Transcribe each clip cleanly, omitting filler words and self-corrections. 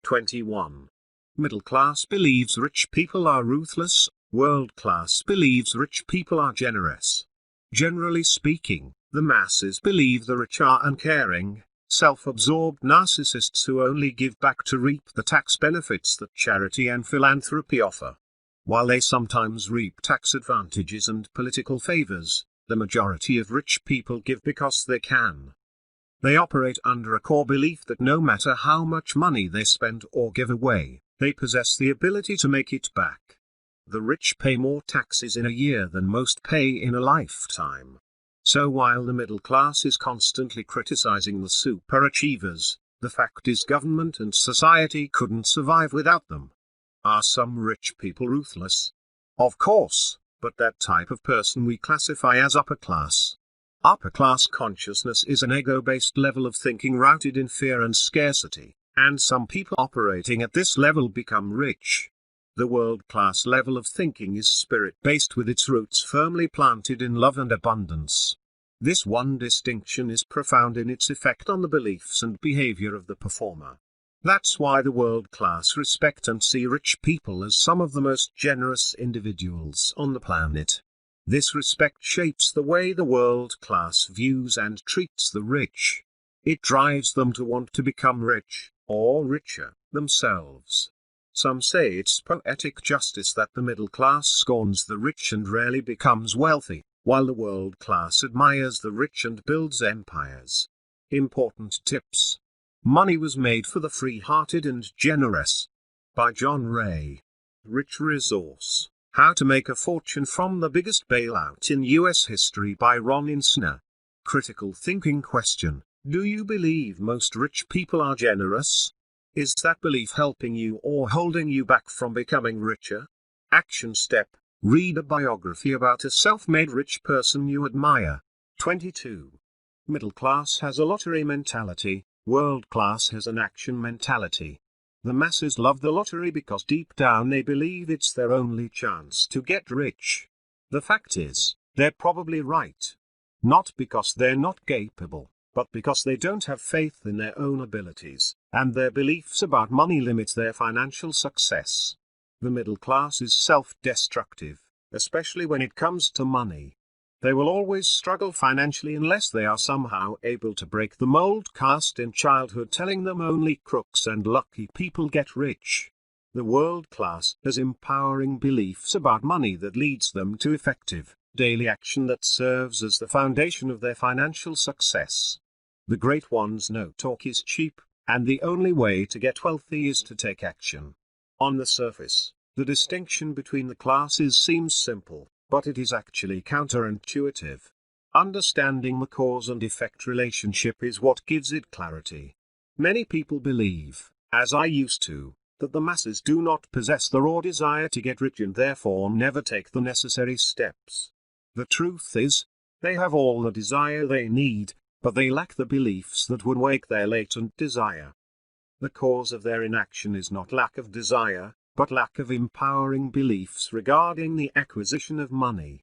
21. Middle class believes rich people are ruthless, world class believes rich people are generous. Generally speaking, the masses believe the rich are uncaring, self-absorbed narcissists who only give back to reap the tax benefits that charity and philanthropy offer. While they sometimes reap tax advantages and political favors, the majority of rich people give because they can. They operate under a core belief that no matter how much money they spend or give away, they possess the ability to make it back. The rich pay more taxes in a year than most pay in a lifetime. So while the middle class is constantly criticizing the superachievers, the fact is government and society couldn't survive without them. Are some rich people ruthless? Of course, but that type of person we classify as upper class. Upper class consciousness is an ego-based level of thinking rooted in fear and scarcity, and some people operating at this level become rich. The world-class level of thinking is spirit-based with its roots firmly planted in love and abundance. This one distinction is profound in its effect on the beliefs and behavior of the performer. That's why the world class respect and see rich people as some of the most generous individuals on the planet. This respect shapes the way the world class views and treats the rich. It drives them to want to become rich, or richer, themselves. Some say it's poetic justice that the middle class scorns the rich and rarely becomes wealthy, while the world class admires the rich and builds empires. Important tips. Money was made for the free-hearted and generous. By John Ray. Rich Resource. How to Make a Fortune from the Biggest Bailout in U.S. History by Ron Insner. Critical thinking question. Do you believe most rich people are generous? Is that belief helping you or holding you back from becoming richer? Action step. Read a biography about a self-made rich person you admire. 22. Middle class has a lottery mentality, world class has an action mentality. The masses love the lottery because deep down they believe it's their only chance to get rich. The fact is, they're probably right. Not because they're not capable, but because they don't have faith in their own abilities, and their beliefs about money limit their financial success. The middle class is self-destructive, especially when it comes to money. They will always struggle financially unless they are somehow able to break the mold cast in childhood telling them only crooks and lucky people get rich. The world class has empowering beliefs about money that leads them to effective, daily action that serves as the foundation of their financial success. The great ones know talk is cheap, and the only way to get wealthy is to take action. On the surface, the distinction between the classes seems simple, but it is actually counterintuitive. Understanding the cause and effect relationship is what gives it clarity. Many people believe, as I used to, that the masses do not possess the raw desire to get rich and therefore never take the necessary steps. The truth is, they have all the desire they need, but they lack the beliefs that would wake their latent desire. The cause of their inaction is not lack of desire, but lack of empowering beliefs regarding the acquisition of money.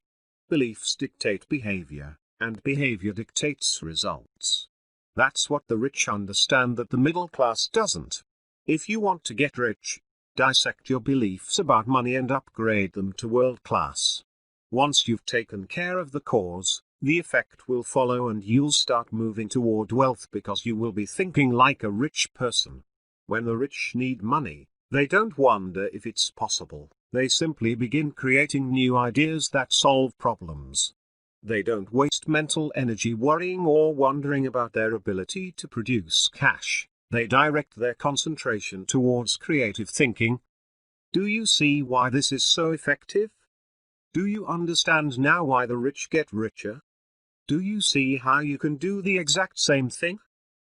Beliefs dictate behavior, and behavior dictates results. That's what the rich understand that the middle class doesn't. If you want to get rich, dissect your beliefs about money and upgrade them to world class. Once you've taken care of the cause, the effect will follow and you'll start moving toward wealth because you will be thinking like a rich person. When the rich need money, they don't wonder if it's possible, they simply begin creating new ideas that solve problems. They don't waste mental energy worrying or wondering about their ability to produce cash, they direct their concentration towards creative thinking. Do you see why this is so effective? Do you understand now why the rich get richer? Do you see how you can do the exact same thing?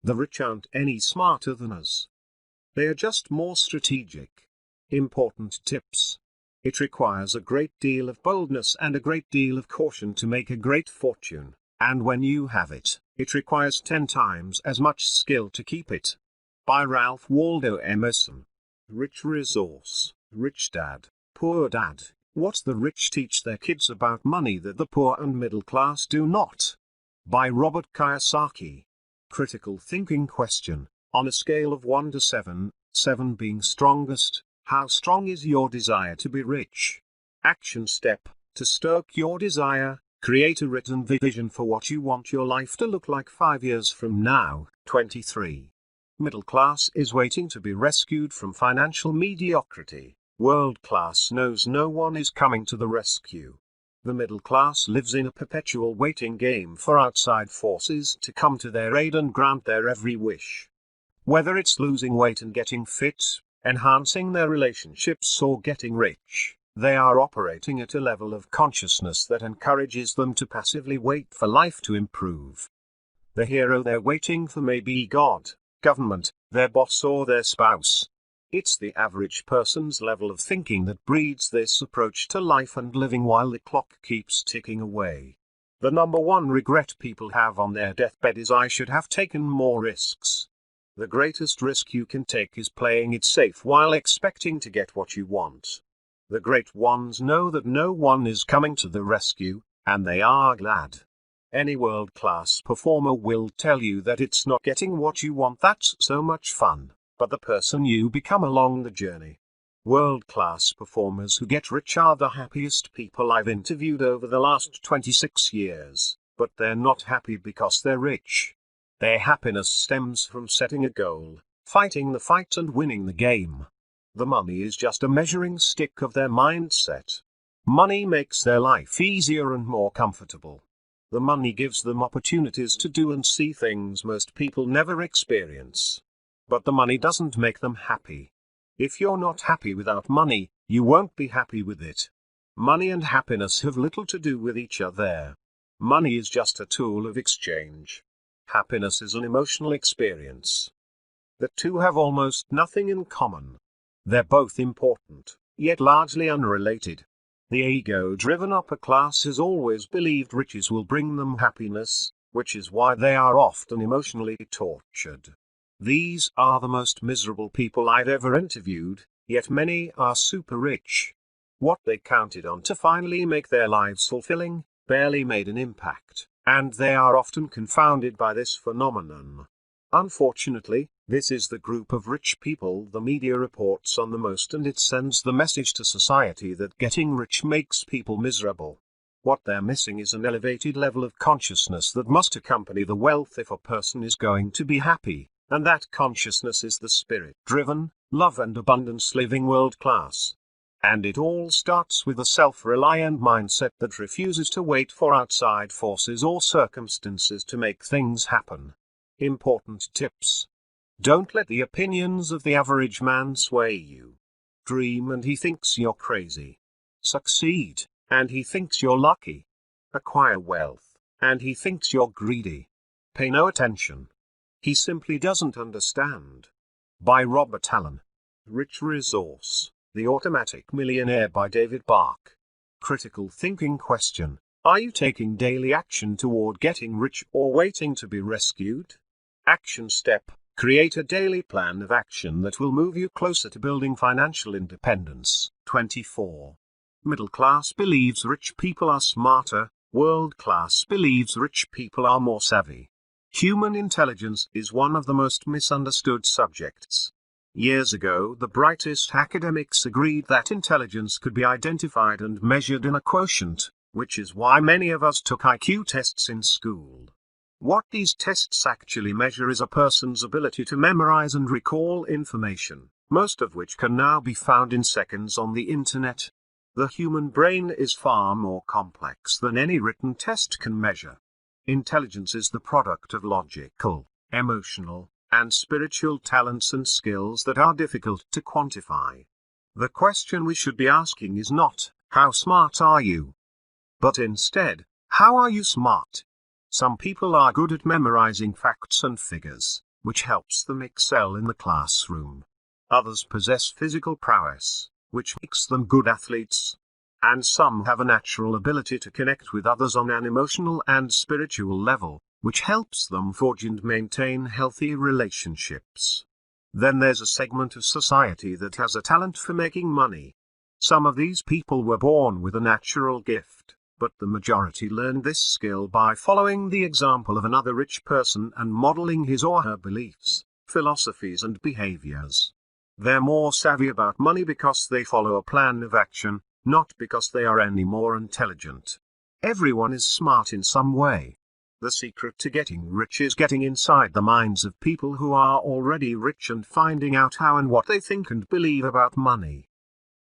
The rich aren't any smarter than us. They are just more strategic. Important tips. It requires a great deal of boldness and a great deal of caution to make a great fortune, and when you have it, it requires 10 times as much skill to keep it. By Ralph Waldo Emerson. Rich Resource, Rich Dad, Poor Dad. What the rich teach their kids about money that the poor and middle class do not. By Robert Kiyosaki. Critical thinking question. On a scale of 1 to 7, 7. Being strongest. How strong is your desire to be rich? Action step. To stoke your desire, create a written vision for what you want your life to look like 5 years from now. 23. Middle class is waiting to be rescued from financial mediocrity. World class knows no one is coming to the rescue. The middle class lives in a perpetual waiting game for outside forces to come to their aid and grant their every wish. Whether it's losing weight and getting fit, enhancing their relationships, or getting rich, they are operating at a level of consciousness that encourages them to passively wait for life to improve. The hero they're waiting for may be God, government, their boss, or their spouse. It's the average person's level of thinking that breeds this approach to life and living while the clock keeps ticking away. The number one regret people have on their deathbed is, I should have taken more risks. The greatest risk you can take is playing it safe while expecting to get what you want. The great ones know that no one is coming to the rescue, and they are glad. Any world-class performer will tell you that it's not getting what you want that's so much fun, but the person you become along the journey. World-class performers who get rich are the happiest people I've interviewed over the last 26 years, but they're not happy because they're rich. Their happiness stems from setting a goal, fighting the fight and winning the game. The money is just a measuring stick of their mindset. Money makes their life easier and more comfortable. The money gives them opportunities to do and see things most people never experience. But the money doesn't make them happy. If you're not happy without money, you won't be happy with it. Money and happiness have little to do with each other. Money is just a tool of exchange. Happiness is an emotional experience. The two have almost nothing in common. They're both important, yet largely unrelated. The ego-driven upper class has always believed riches will bring them happiness, which is why they are often emotionally tortured. These are the most miserable people I've ever interviewed, yet many are super rich. What they counted on to finally make their lives fulfilling, barely made an impact, and they are often confounded by this phenomenon. Unfortunately, this is the group of rich people the media reports on the most, and it sends the message to society that getting rich makes people miserable. What they're missing is an elevated level of consciousness that must accompany the wealth if a person is going to be happy, and that consciousness is the spirit-driven, love and abundance living world class. And it all starts with a self-reliant mindset that refuses to wait for outside forces or circumstances to make things happen. Important tips. Don't let the opinions of the average man sway you. Dream and he thinks you're crazy. Succeed, and he thinks you're lucky. Acquire wealth, and he thinks you're greedy. Pay no attention. He simply doesn't understand. By Robert Allen. Rich Resource, The Automatic Millionaire by David Bach. Critical thinking question. Are you taking daily action toward getting rich or waiting to be rescued? Action step. Create a daily plan of action that will move you closer to building financial independence. 24. Middle class believes rich people are smarter, world class believes rich people are more savvy. Human intelligence is one of the most misunderstood subjects. Years ago, the brightest academics agreed that intelligence could be identified and measured in a quotient, which is why many of us took IQ tests in school. What these tests actually measure is a person's ability to memorize and recall information, most of which can now be found in seconds on the internet. The human brain is far more complex than any written test can measure. Intelligence is the product of logical, emotional, and spiritual talents and skills that are difficult to quantify. The question we should be asking is not, how smart are you? But instead, how are you smart? Some people are good at memorizing facts and figures, which helps them excel in the classroom. Others possess physical prowess, which makes them good athletes. And some have a natural ability to connect with others on an emotional and spiritual level, which helps them forge and maintain healthy relationships. Then there's a segment of society that has a talent for making money. Some of these people were born with a natural gift, but the majority learned this skill by following the example of another rich person and modeling his or her beliefs, philosophies and behaviors. They're more savvy about money because they follow a plan of action, not because they are any more intelligent. Everyone is smart in some way. The secret to getting rich is getting inside the minds of people who are already rich and finding out how and what they think and believe about money.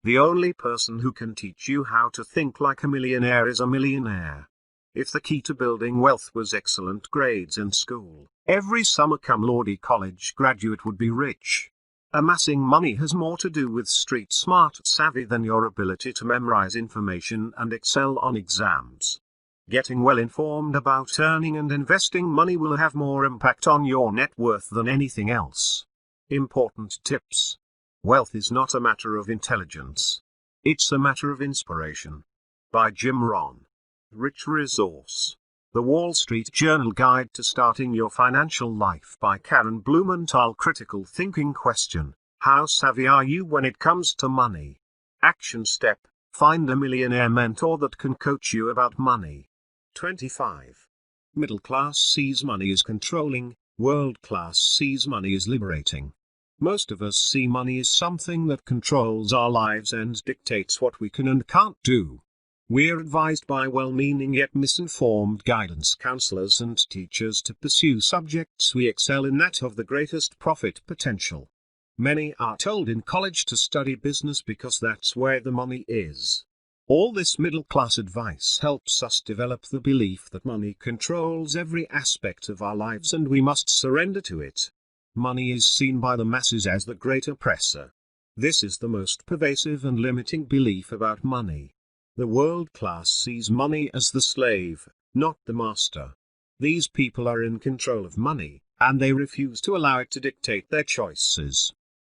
The only person who can teach you how to think like a millionaire is a millionaire. If the key to building wealth was excellent grades in school, every summa cum laude college graduate would be rich. Amassing money has more to do with street smart savvy than your ability to memorize information and excel on exams. Getting well informed about earning and investing money will have more impact on your net worth than anything else. Important tips. Wealth is not a matter of intelligence. It's a matter of inspiration. By Jim Rohn. Rich Resource. The Wall Street Journal Guide to Starting Your Financial Life by Karen Blumenthal. Critical thinking question. How savvy are you when it comes to money? Action step. Find a millionaire mentor that can coach you about money. 25. Middle class sees money as controlling, world class sees money as liberating. Most of us see money as something that controls our lives and dictates what we can and can't do. We're advised by well-meaning yet misinformed guidance counselors and teachers to pursue subjects we excel in that have the greatest profit potential. Many are told in college to study business because that's where the money is. All this middle-class advice helps us develop the belief that money controls every aspect of our lives and we must surrender to it. Money is seen by the masses as the great oppressor. This is the most pervasive and limiting belief about money. The world class sees money as the slave, not the master. These people are in control of money, and they refuse to allow it to dictate their choices.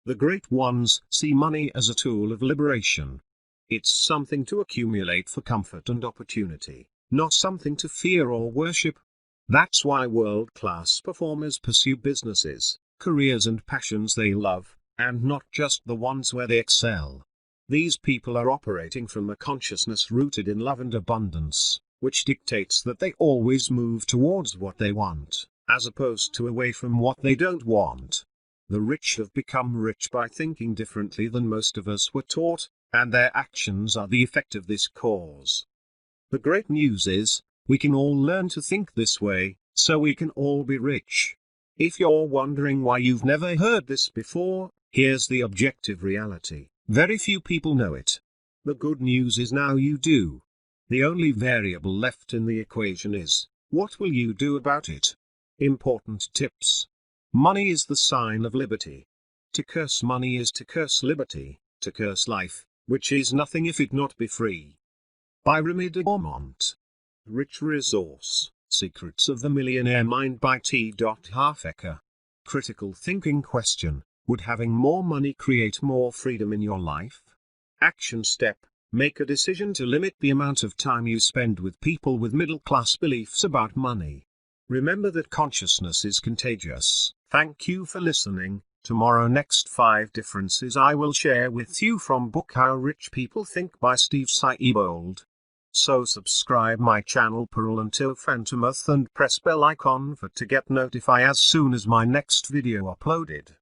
The great ones see money as a tool of liberation. It's something to accumulate for comfort and opportunity, not something to fear or worship. That's why world-class performers pursue businesses, careers and passions they love, and not just the ones where they excel. These people are operating from a consciousness rooted in love and abundance, which dictates that they always move towards what they want, as opposed to away from what they don't want. The rich have become rich by thinking differently than most of us were taught, and their actions are the effect of this cause. The great news is, we can all learn to think this way, so we can all be rich. If you're wondering why you've never heard this before, here's the objective reality. Very few people know it. The good news is now you do. The only variable left in the equation is, what will you do about it? Important tips. Money is the sign of liberty. To curse money is to curse liberty, to curse life, which is nothing if it not be free. By Remy de Beaumont. Rich Resource, Secrets of the Millionaire Mind by T. Harfaker. Critical thinking question. Would having more money create more freedom in your life? Action step. Make a decision to limit the amount of time you spend with people with middle-class beliefs about money. Remember that consciousness is contagious. Thank you for listening. Tomorrow next 5 differences I will share with you from book How Rich People Think by Steve Siebold. So subscribe my channel Pearl until Phantomuth and press bell icon for to get notified as soon as my next video uploaded.